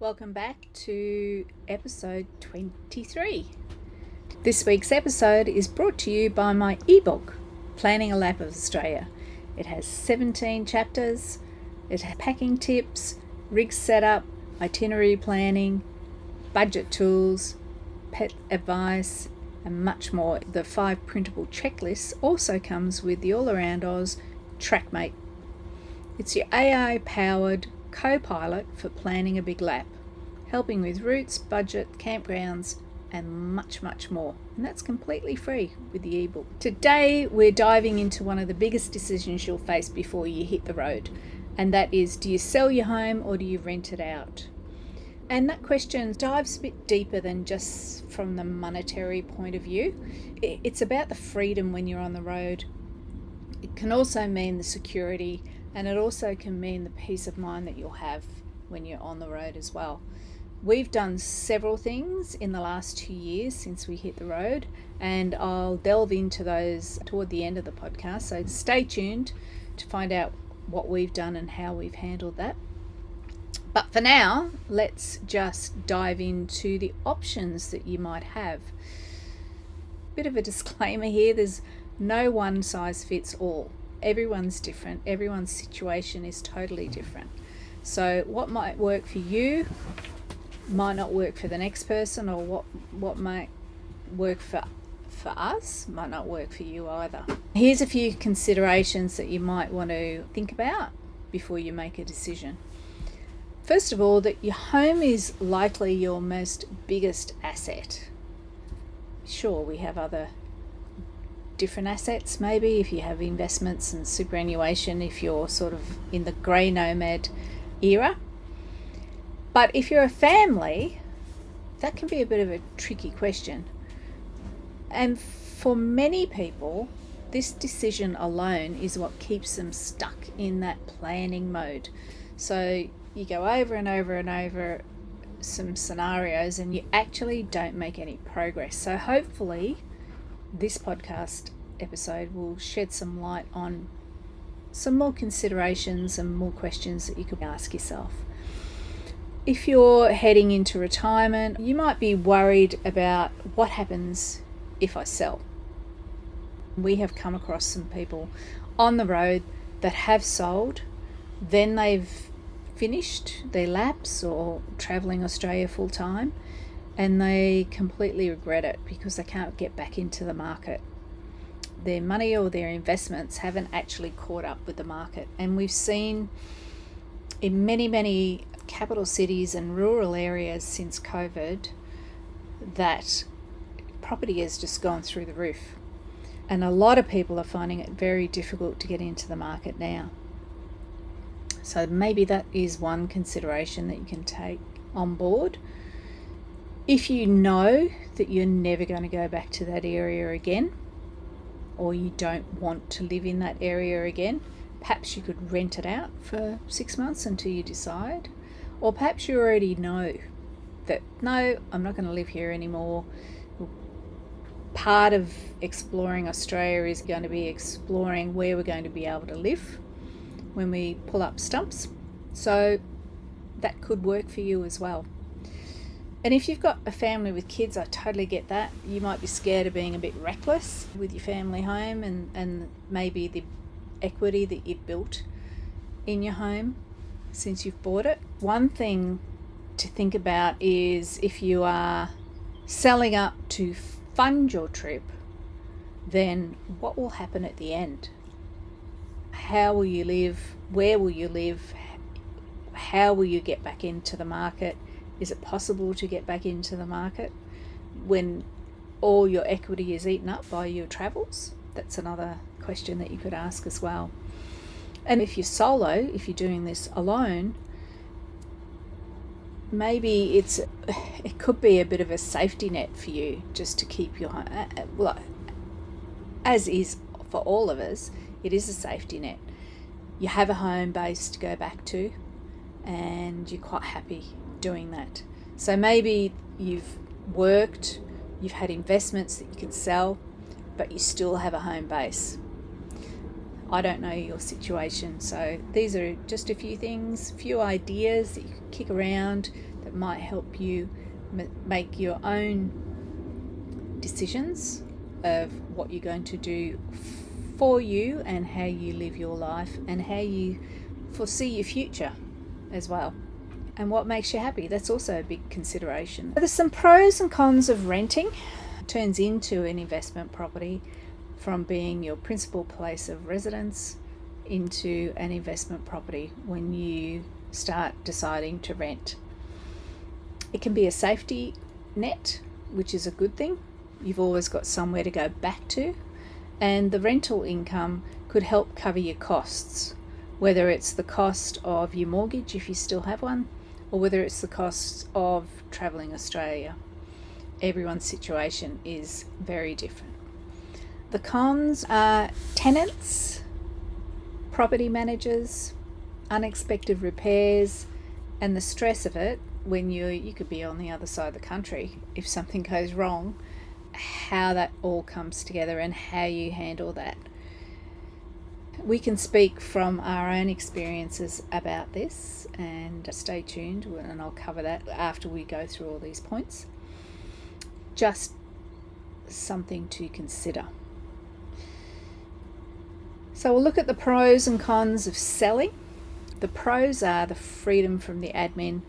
Welcome back to episode 23. This week's episode is brought to you by my ebook, Planning a Lap of Australia. It has 17 chapters. It has packing tips, rig setup, itinerary planning, budget tools, pet advice, and much more. The 5 printable checklists also comes with the all-around Oz TrackMate. It's your AI-powered co-pilot for planning a big lap, helping with routes, budget, campgrounds, and much more. And that's completely free with the ebook. Today we're diving into one of the biggest decisions you'll face before you hit the road, and that is, do you sell your home or do you rent it out? And that question dives a bit deeper than just from the monetary point of view. It's about the freedom when you're on the road. It can also mean the security, and it also can mean the peace of mind that you'll have when you're on the road as well. We've done several things in the last 2 years since we hit the road, and I'll delve into those toward the end of the podcast, so stay tuned to find out what we've done and how we've handled that. But for now, let's just dive into the options that you might have. Bit of a disclaimer here, there's no one size fits all. Everyone's different. Everyone's situation is totally different. So what might work for you might not work for the next person, or what might work for us might not work for you either. Here's a few considerations that you might want to think about before you make a decision. First of all, that your home is likely your most biggest asset. Sure, we have other different assets, maybe if you have investments and superannuation, if you're sort of in the grey nomad era. But if you're a family, that can be a bit of a tricky question. And for many people, this decision alone is what keeps them stuck in that planning mode. So you go over and over and over some scenarios and you actually don't make any progress. So hopefully this podcast episode will shed some light on some more considerations and more questions that you could ask yourself. If you're heading into retirement, you might be worried about what happens if I sell. We have come across some people on the road that have sold, then they've finished their laps or travelling Australia full time, and they completely regret it because they can't get back into the market. Their money or their investments haven't actually caught up with the market. And we've seen in many capital cities and rural areas since COVID that property has just gone through the roof. And a lot of people are finding it very difficult to get into the market now. So maybe that is one consideration that you can take on board. If you know that you're never going to go back to that area again, or you don't want to live in that area again, perhaps you could rent it out for 6 months until you decide. Or perhaps you already know that, no, I'm not going to live here anymore. Part of exploring Australia is going to be exploring where we're going to be able to live when we pull up stumps. So that could work for you as well. And if you've got a family with kids, I totally get that. You might be scared of being a bit reckless with your family home and maybe the equity that you've built in your home since you've bought it. One thing to think about is if you are selling up to fund your trip, then what will happen at the end? How will you live? Where will you live? How will you get back into the market? Is it possible to get back into the market when all your equity is eaten up by your travels? That's another question that you could ask as well. And if you're solo, if you're doing this alone, maybe it could be a bit of a safety net for you just to keep your home. Well, as is for all of us, it is a safety net. You have a home base to go back to, and you're quite happy doing that. So maybe you've worked, you've had investments that you can sell, but you still have a home base. I don't know your situation, so these are just a few things, few ideas that you can kick around that that might help you make your own decisions of what you're going to do for you and how you live your life and how you foresee your future as well, and what makes you happy. That's also a big consideration. There's some pros and cons of renting. It turns into an investment property from being your principal place of residence into an investment property when you start deciding to rent. It can be a safety net, which is a good thing. You've always got somewhere to go back to, and the rental income could help cover your costs, whether it's the cost of your mortgage if you still have one, or whether it's the cost of travelling Australia. Everyone's situation is very different. The cons are tenants, property managers, unexpected repairs, and the stress of it when you could be on the other side of the country if something goes wrong, how that all comes together and how you handle that. We can speak from our own experiences about this, and stay tuned, and I'll cover that after we go through all these points. Just something to consider. So we'll look at the pros and cons of selling. The pros are the freedom from the admin,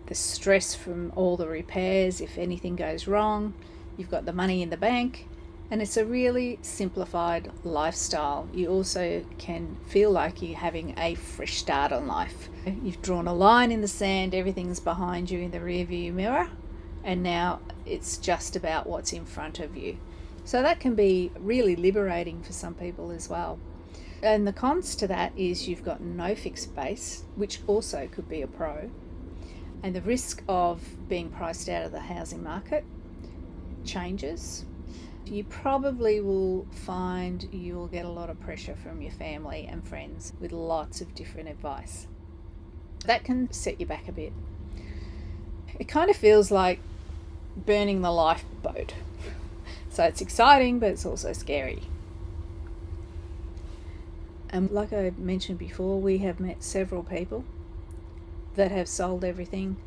the stress from all the repairs if anything goes wrong, you've got the money in the bank, and it's a really simplified lifestyle. You also can feel like you're having a fresh start on life. You've drawn a line in the sand, everything's behind you in the rearview mirror, and now it's just about what's in front of you. So that can be really liberating for some people as well. And the cons to that is you've got no fixed base, which also could be a pro, and the risk of being priced out of the housing market changes. You probably will find you'll get a lot of pressure from your family and friends with lots of different advice. That can set you back a bit. It kind of feels like burning the lifeboat. So it's exciting, but it's also scary. And like I mentioned before, we have met several people that have sold everything.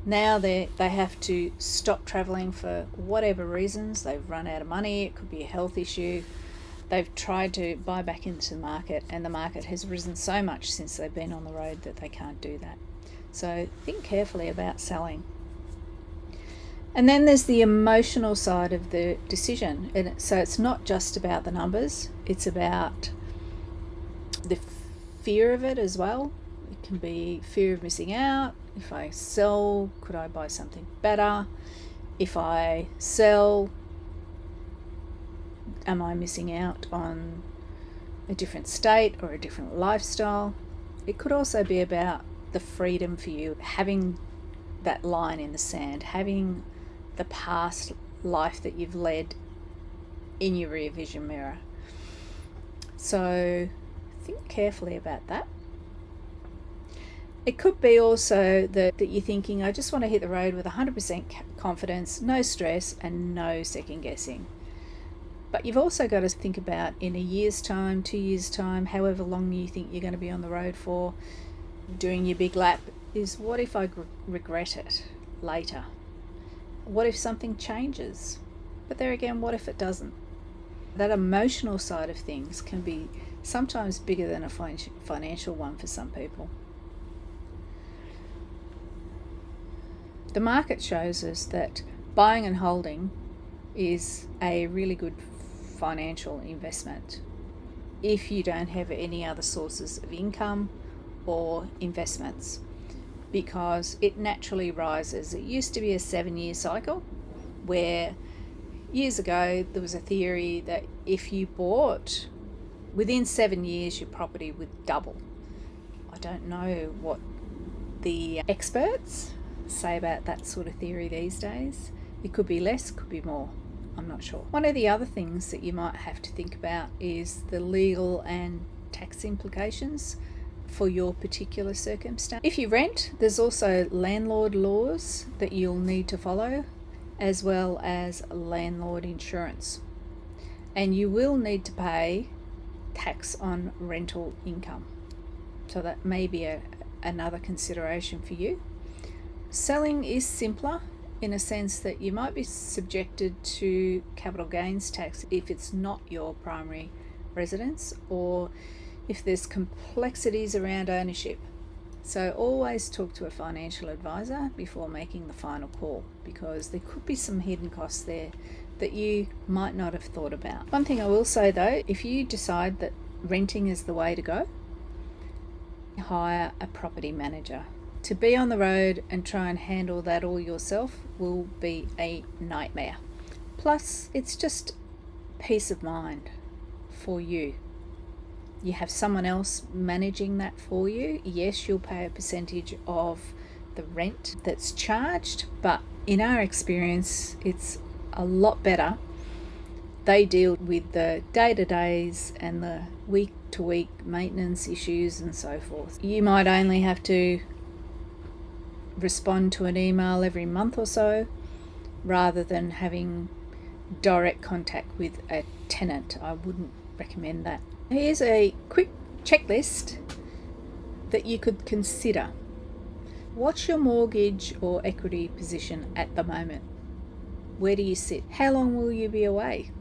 Now they have to stop travelling for whatever reasons. They've run out of money, it could be a health issue. They've tried to buy back into the market, and the market has risen so much since they've been on the road that they can't do that. So think carefully about selling. And then there's the emotional side of the decision. And so it's not just about the numbers, it's about the fear of it as well. It can be fear of missing out. If I sell, could I buy something better? If I sell, am I missing out on a different state or a different lifestyle? It could also be about the freedom for you, having that line in the sand, having the past life that you've led in your rear vision mirror. So think carefully about that. It could be also that you're thinking, I just want to hit the road with 100% confidence, no stress and no second guessing. But you've also got to think about in a year's time, 2 years' time, however long you think you're going to be on the road for, doing your big lap, is what if I regret it later? What if something changes? But there again, what if it doesn't? That emotional side of things can be sometimes bigger than a financial one for some people. The market shows us that buying and holding is a really good financial investment if you don't have any other sources of income or investments, because it naturally rises. It used to be a 7-year cycle where years ago there was a theory that if you bought within 7 years your property would double. I don't know what the experts say about that sort of theory these days. It could be less, could be more. I'm not sure. One of the other things that you might have to think about is the legal and tax implications for your particular circumstance. If you rent, there's also landlord laws that you'll need to follow, as well as landlord insurance. And you will need to pay tax on rental income. So that may be another consideration for you. Selling is simpler in a sense that you might be subjected to capital gains tax if it's not your primary residence, or if there's complexities around ownership. So always talk to a financial advisor before making the final call, because there could be some hidden costs there that you might not have thought about. One thing I will say though, if you decide that renting is the way to go, hire a property manager. To be on the road and try and handle that all yourself will be a nightmare. Plus, it's just peace of mind for you. You have someone else managing that for you. Yes, you'll pay a percentage of the rent that's charged, but in our experience, it's a lot better. They deal with the day-to-days and the week-to-week maintenance issues and so forth. You might only have to respond to an email every month or so, rather than having direct contact with a tenant. I wouldn't recommend that. Here's a quick checklist that you could consider. What's your mortgage or equity position at the moment? Where do you sit? How long will you be away?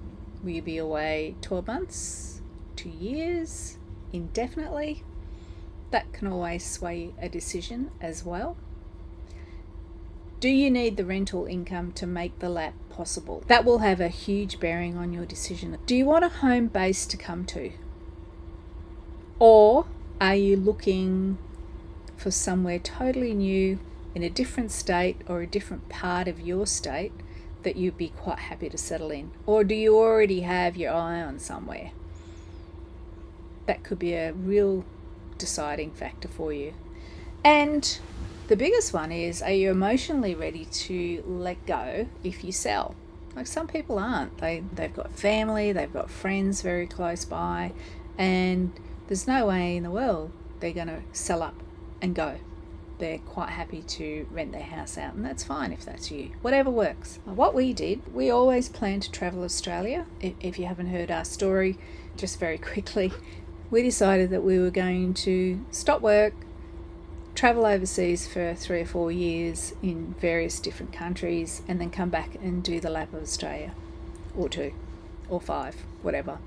Will you be away 12 months, 2 years, indefinitely? That can always sway a decision as well. Do you need the rental income to make the lap possible? That will have a huge bearing on your decision. Do you want a home base to come to? Or are you looking for somewhere totally new in a different state or a different part of your state that you'd be quite happy to settle in? Or do you already have your eye on somewhere? That could be a real deciding factor for you. And the biggest one is, are you emotionally ready to let go if you sell? Like, some people aren't. They've got family, they've got friends very close by, and there's no way in the world they're going to sell up and go. They're quite happy to rent their house out, and that's fine if that's you. Whatever works. What we did, we always planned to travel Australia. If you haven't heard our story, just very quickly, we decided that we were going to stop work, travel overseas for 3 or 4 years in various different countries, and then come back and do the lap of Australia, or 2 or 5, whatever.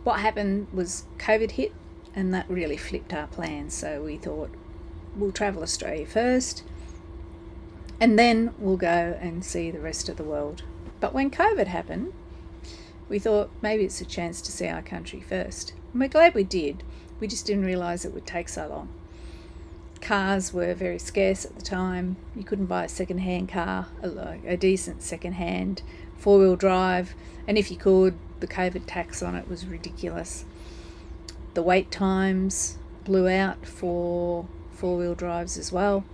What happened was COVID hit, and that really flipped our plans. So we thought, we'll travel Australia first, and then we'll go and see the rest of the world. But when COVID happened, we thought maybe it's a chance to see our country first. And we're glad we did. We just didn't realise it would take so long. Cars were very scarce at the time. You couldn't buy a second-hand car, a decent second-hand 4-wheel drive, and if you could, the COVID tax on it was ridiculous. The wait times blew out for 4-wheel drives as well.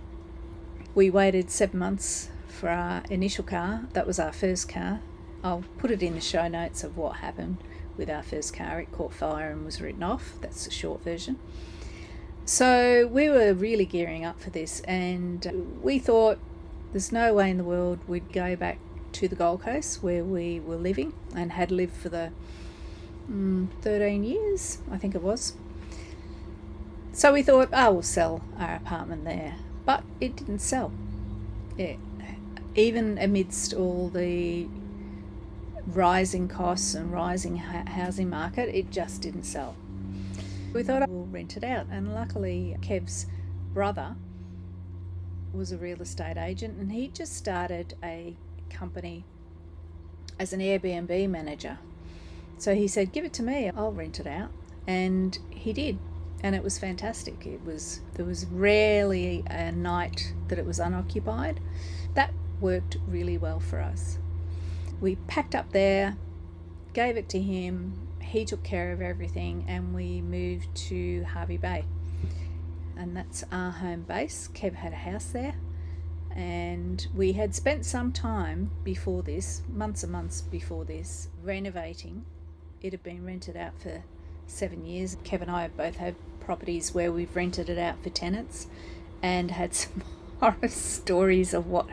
We waited 7 months for our initial car. That was our first car. I'll put it in the show notes of what happened with our first car. It caught fire and was written off. That's the short version. So we were really gearing up for this, and we thought there's no way in the world we'd go back to the Gold Coast where we were living and had lived for the 13 years, I think it was. So we thought, we'll sell our apartment there. But it didn't sell. Even amidst all the rising costs and rising housing market, it just didn't sell. We thought, we'll rent it out. And luckily, Kev's brother was a real estate agent, and he just started a company as an Airbnb manager. So he said, give it to me, I'll rent it out. And he did. And it was fantastic. There was rarely a night that it was unoccupied. That worked really well for us. We packed up there, gave it to him, he took care of everything, and we moved to Hervey Bay. And that's our home base. Kev had a house there, and we had spent some time before this, months and months before this, renovating. It had been rented out for 7 years. Kev and I both had properties where we've rented it out for tenants, and had some horror stories of what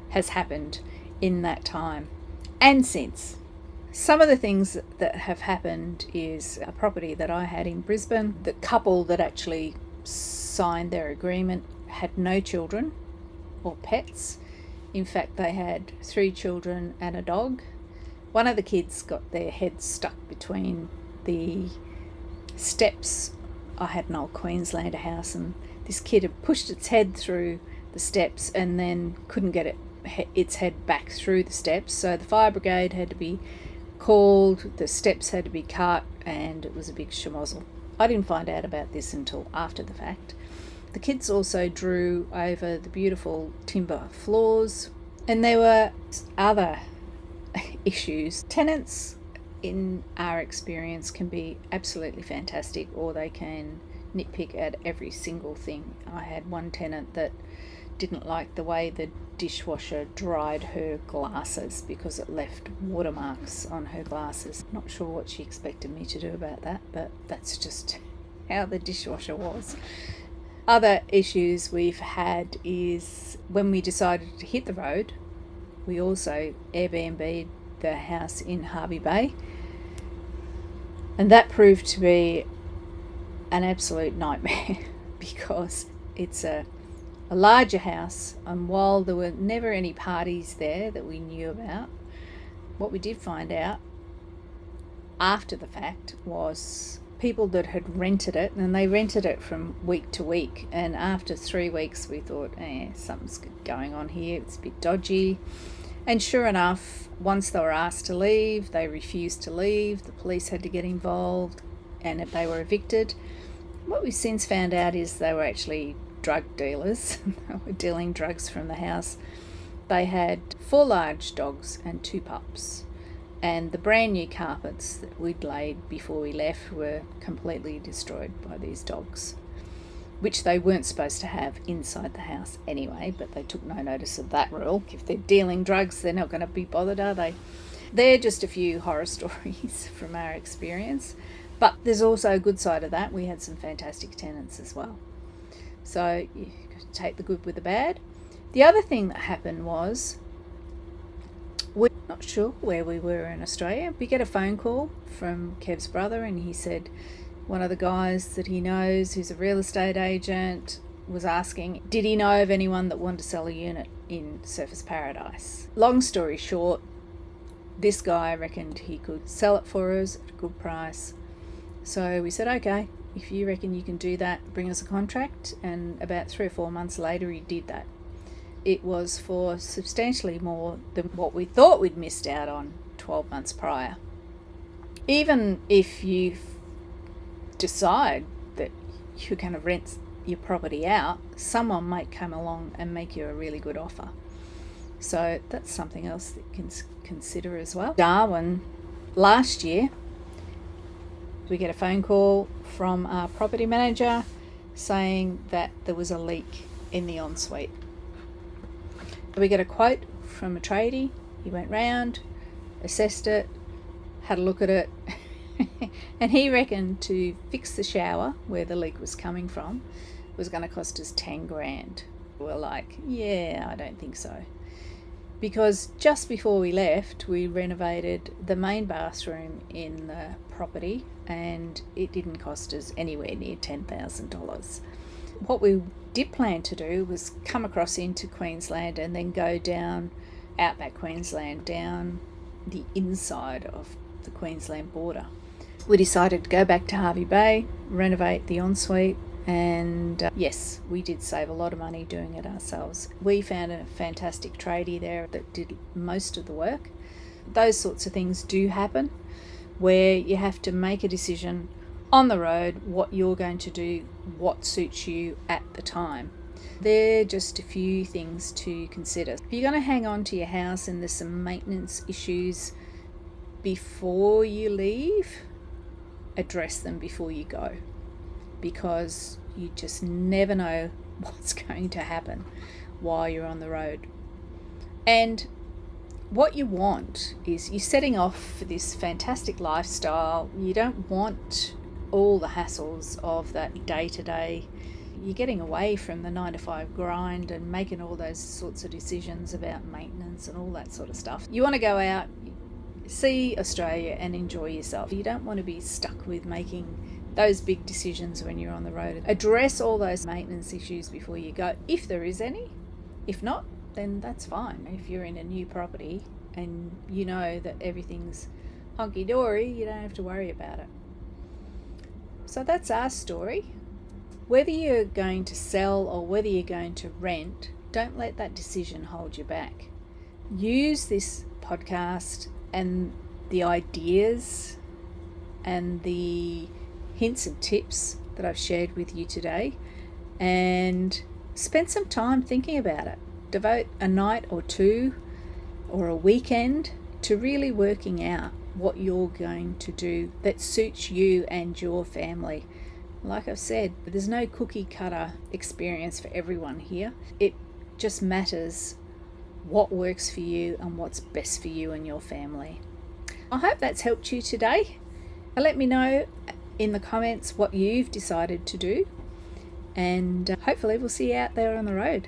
has happened in that time and since. Some of the things that have happened is a property that I had in Brisbane. The couple that actually signed their agreement had no children or pets. In fact, they had 3 children and a dog. One of the kids got their head stuck between the steps. I had an old Queenslander house, and this kid had pushed its head through the steps and then couldn't get its head back through the steps. So the fire brigade had to be called, the steps had to be cut, and it was a big schmozzle. I didn't find out about this until after the fact. The kids also drew over the beautiful timber floors, and there were other issues. Tenants, in our experience, can be absolutely fantastic, or they can nitpick at every single thing. I had one tenant that didn't like the way the dishwasher dried her glasses because it left watermarks on her glasses. Not sure what she expected me to do about that, but that's just how the dishwasher was. Other issues we've had is when we decided to hit the road, we also Airbnb'd the house in Hervey Bay, and that proved to be an absolute nightmare because it's a larger house, and while there were never any parties there that we knew about, what we did find out after the fact was people that had rented it, and they rented it from week to week, and after 3 weeks we thought, something's going on here, it's a bit dodgy. And sure enough, once they were asked to leave, they refused to leave. The police had to get involved, and they were evicted. What we've since found out is they were actually drug dealers. They were dealing drugs from the house. They had 4 large dogs and 2 pups, and the brand new carpets that we'd laid before we left were completely destroyed by these dogs, which they weren't supposed to have inside the house anyway, but they took no notice of that rule. If they're dealing drugs, they're not going to be bothered, are they? They're just a few horror stories from our experience, but there's also a good side of that. We had some fantastic tenants as well. So you take the good with the bad. The other thing that happened was, we're not sure where we were in Australia. We get a phone call from Kev's brother, and he said one of the guys that he knows who's a real estate agent was asking, did he know of anyone that wanted to sell a unit in Surfers Paradise? Long story short, this guy reckoned he could sell it for us at a good price. So we said, okay, if you reckon you can do that, bring us a contract. And about 3 or 4 months later, he did that. It was for substantially more than what we thought we'd missed out on 12 months prior. Even if you decide that you're going to rent your property out, someone might come along and make you a really good offer. So that's something else that you can consider as well. Darwin, last year, we get a phone call from our property manager saying that there was a leak in the ensuite. We get a quote from a tradie. He went round, assessed it, had a look at it, and he reckoned to fix the shower where the leak was coming from was going to cost us 10 grand. We're like, yeah, I don't think so. Because just before we left, we renovated the main bathroom in the property, and it didn't cost us anywhere near $10,000. What we did plan to do was come across into Queensland and then go down outback Queensland, down the inside of the Queensland border. We decided to go back to Hervey Bay, renovate the ensuite, and yes, we did save a lot of money doing it ourselves. We found a fantastic tradie there that did most of the work. Those sorts of things do happen, where you have to make a decision on the road what you're going to do, what suits you at the time. They're just a few things to consider. If you're going to hang on to your house and there's some maintenance issues before you leave, address them before you go, because you just never know what's going to happen while you're on the road. And what you want is, you're setting off for this fantastic lifestyle. You don't want all the hassles of that day-to-day. You're getting away from the 9-to-5 grind and making all those sorts of decisions about maintenance and all that sort of stuff. You want to go out, see Australia and enjoy yourself. You don't want to be stuck with making those big decisions when you're on the road. Address all those maintenance issues before you go, if there is any, If not, then that's fine. If you're in a new property and you know that everything's hunky-dory, you don't have to worry about it. So that's our story. Whether you're going to sell or whether you're going to rent, don't let that decision hold you back. Use this podcast and the ideas and the hints and tips that I've shared with you today and spend some time thinking about it. Devote a night or two or a weekend to really working out what you're going to do that suits you and your family. Like I've said, there's no cookie cutter experience for everyone here. It just matters what works for you and what's best for you and your family. I hope that's helped you today. Let me know in the comments what you've decided to do, and hopefully we'll see you out there on the road.